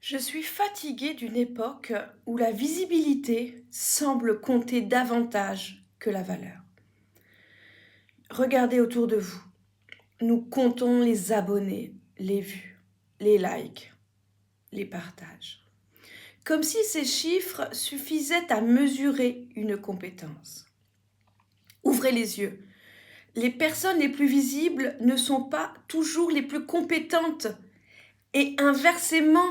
Je suis fatiguée d'une époque où la visibilité semble compter davantage que la valeur. Regardez autour de vous. Nous comptons les abonnés, les vues, les likes, les partages. Comme si ces chiffres suffisaient à mesurer une compétence. Ouvrez les yeux. Les personnes les plus visibles ne sont pas toujours les plus compétentes et inversement.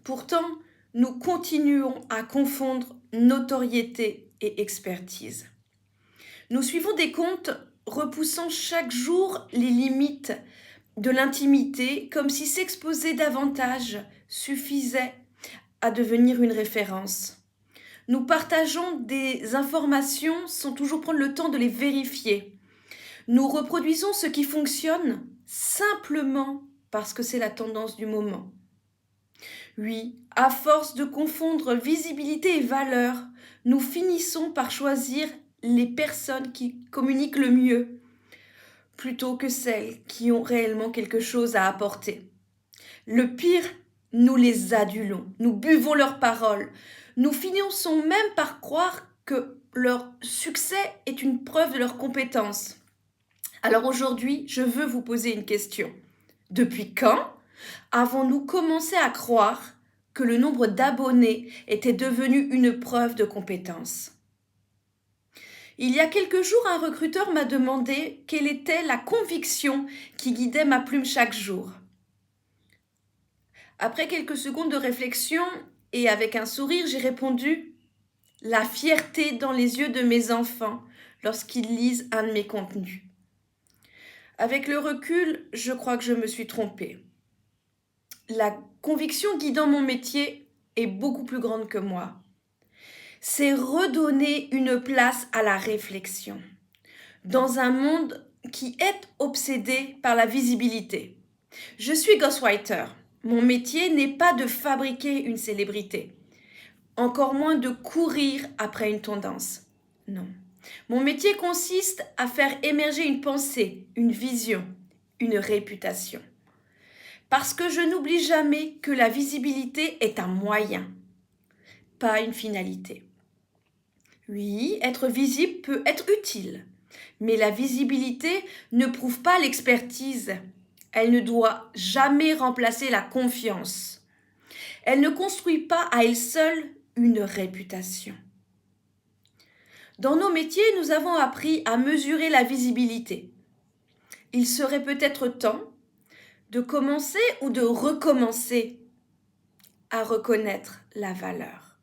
Pourtant, nous continuons à confondre notoriété et expertise. Nous suivons des comptes repoussant chaque jour les limites de l'intimité comme si s'exposer davantage suffisait à devenir une référence. Nous partageons des informations sans toujours prendre le temps de les vérifier. Nous reproduisons ce qui fonctionne simplement parce que c'est la tendance du moment. Oui, à force de confondre visibilité et valeur, nous finissons par choisir les personnes qui communiquent le mieux, plutôt que celles qui ont réellement quelque chose à apporter. Le pire, nous les adulons, nous buvons leurs paroles, nous finissons même par croire que leur succès est une preuve de leur compétence. Alors aujourd'hui, je veux vous poser une question. Depuis quand avons-nous commencé à croire que le nombre d'abonnés était devenu une preuve de compétence? Il y a quelques jours, un recruteur m'a demandé quelle était la conviction qui guidait ma plume chaque jour. Après quelques secondes de réflexion et avec un sourire, j'ai répondu: la fierté dans les yeux de mes enfants lorsqu'ils lisent un de mes contenus. Avec le recul, je crois que je me suis trompée. La conviction guidant mon métier est beaucoup plus grande que moi. C'est redonner une place à la réflexion dans un monde qui est obsédé par la visibilité. Je suis ghostwriter. Mon métier n'est pas de fabriquer une célébrité, encore moins de courir après une tendance. Non. Mon métier consiste à faire émerger une pensée, une vision, une réputation. Parce que je n'oublie jamais que la visibilité est un moyen, pas une finalité. Oui, être visible peut être utile, mais la visibilité ne prouve pas l'expertise. Elle ne doit jamais remplacer la confiance. Elle ne construit pas à elle seule une réputation. Dans nos métiers, nous avons appris à mesurer la visibilité. Il serait peut-être temps de commencer ou de recommencer à reconnaître la valeur.